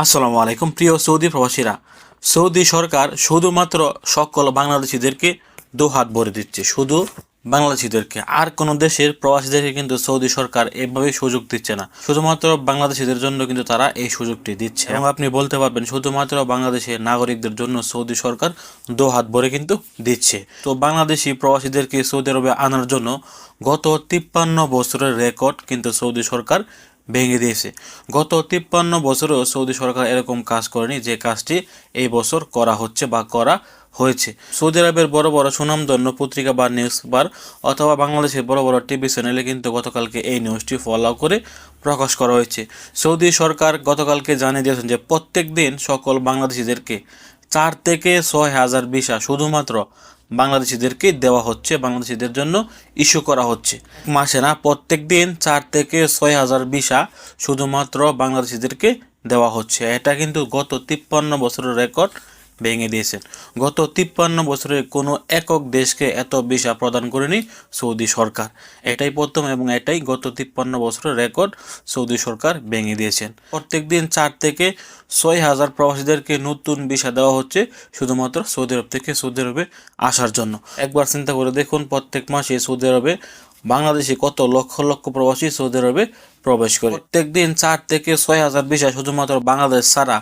আসসালামু আলাইকুম প্রিয় সৌদি প্রবাসীরা। সৌদি সরকার শুধুমাত্র সকল বাংলাদেশিদেরকে দুহাত ভরে দিচ্ছে, শুধু বাংলাদেশিদেরকে, আর কোনো দেশের প্রবাসীদেরকে কিন্তু সৌদি সরকার এভাবে সুযোগ দিচ্ছে না। শুধুমাত্র বাংলাদেশিদের জন্য কিন্তু তারা এই সুযোগটি দিচ্ছে। এবং আপনি বলতে পারবেন শুধুমাত্র বাংলাদেশের নাগরিকদের জন্য সৌদি সরকার দুহাত ভরে কিন্তু দিচ্ছে। তো বাংলাদেশি প্রবাসীদেরকে সৌদি আরবে আনার জন্য গত 53 বছরের রেকর্ড কিন্তু সৌদি সরকার ভেঙে দিয়েছে। গত 53 বছরেও সৌদি সরকার এরকম কাজ করেনি যে কাজটি এই বছর করা হচ্ছে বা করা হয়েছে। সৌদি আরবের বড় বড় সুনামধন্য পত্রিকা বা নিউজ বার অথবা বাংলাদেশের বড় বড় টিভি চ্যানেলে কিন্তু গতকালকে এই নিউজটি ফলো করে প্রকাশ করা হয়েছে। সৌদি সরকার গতকালকে জানিয়ে দিয়েছেন যে প্রত্যেক দিন সকল বাংলাদেশিদেরকে 4 থেকে 6 হাজার ভিসা শুধুমাত্র বাংলাদেশিদেরকে দেওয়া হচ্ছে, বাংলাদেশিদের জন্য ইস্যু করা হচ্ছে। মাসে না, প্রত্যেক দিন 4 থেকে 6 হাজার ভিসা শুধুমাত্র বাংলাদেশিদেরকে দেওয়া হচ্ছে। এটা কিন্তু গত 53 বছরের রেকর্ড ভেঙে দিয়েছেন। গত 53 বছরে কোনো একক দেশকে এত ভিসা প্রদান করেনি সৌদি সরকার। এটাই প্রথম এবং এটাই গত 53 বছরের রেকর্ড সৌদি সরকার ভেঙে দিয়েছেন। প্রত্যেক দিন 4 থেকে 6 হাজার প্রবাসীদেরকে নতুন ভিসা দেওয়া হচ্ছে শুধুমাত্র সৌদি আরব থেকে সৌদি আরবে আসার জন্য। একবার চিন্তা করে দেখুন, প্রত্যেক মাসে সৌদি আরবে বাংলাদেশে কত লক্ষ লক্ষ প্রবাসী সৌদি আরবে প্রবেশ করে। প্রত্যেক দিন 4 থেকে 6 হাজার ভিসা শুধুমাত্র বাংলাদেশ ছাড়া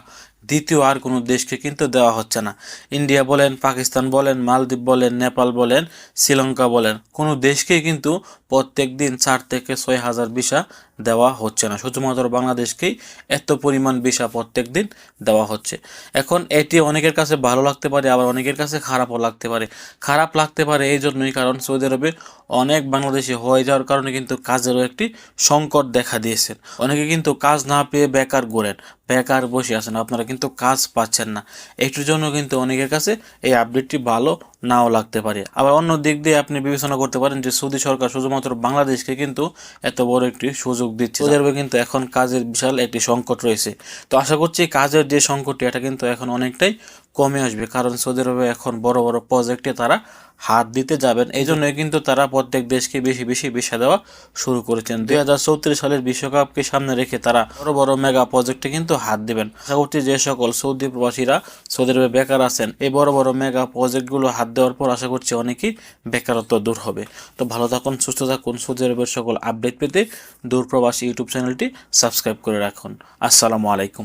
দ্বিতীয় আর কোনো দেশকে কিন্তু দেওয়া হচ্ছে না। ইন্ডিয়া বলেন, পাকিস্তান বলেন, মালদ্বীপ বলেন, নেপাল বলেন, শ্রীলঙ্কা বলেন, কোনো দেশকেই কিন্তু প্রত্যেক দিন 4 থেকে 6 হাজার ভিসা দেওয়া হচ্ছে না। শুধুমাত্র বাংলাদেশকেই এত পরিমাণ ভিসা প্রত্যেক দিন দেওয়া হচ্ছে। এখন এটি অনেকের কাছে ভালো লাগতে পারে, আবার অনেকের কাছে খারাপও লাগতে পারে। খারাপ লাগতে পারে এই জন্যই কারণ সৌদি আরবে অনেক বাংলাদেশি হয়ে যাওয়ার কারণে কিন্তু কাজেরও একটি সংকট দেখা দিয়েছেন। অনেকে কিন্তু কাজ না পেয়ে বেকার ঘোরেন, বেকার বসে আছেন, আপনারা কিন্তু কাজ পাচ্ছেন না। একটুর জন্য কিন্তু অনেকের কাছে এই আপডেটটি ভালো নাও লাগতে পারে। আবার অন্য দিক দিয়ে আপনি বিবেচনা করতে পারেন যে সৌদি সরকার শুধুমাত্র বাংলাদেশকে কিন্তু এত বড় একটি সুযোগ দিচ্ছে। সৌদি আরবে কিন্তু এখন কাজের বিশাল একটি সংকট রয়েছে। তো আশা করছি কাজের যে সংকটটি এটা কিন্তু এখন অনেকটাই কমে আসবে, কারণ সৌদি আরবে এখন বড় বড় প্রজেক্টে তারা হাত দিতে যাবেন। এই জন্যই কিন্তু তারা প্রত্যেক দেশকে বেশি বেশি ভিসা দেওয়া শুরু করেছেন। 2034 সালের বিশ্বকাপকে সামনে রেখে তারা বড় বড় মেগা প্রজেক্টে কিন্তু হাত দিবেন। আশা করছি যে সকল সৌদি প্রবাসীরা সৌদি আরবে বেকার আছেন, এই বড় বড় মেগা প্রজেক্টগুলো হাত দেওয়ার পর আশা করছি অনেকেই বেকারত্ব দূর হবে। তো ভালো থাকুন, সুস্থ থাকুন। সৌদি আরবের সকল আপডেট পেতে দূর প্রবাসী ইউটিউব চ্যানেলটি সাবস্ক্রাইব করে রাখুন। আসসালামু আলাইকুম।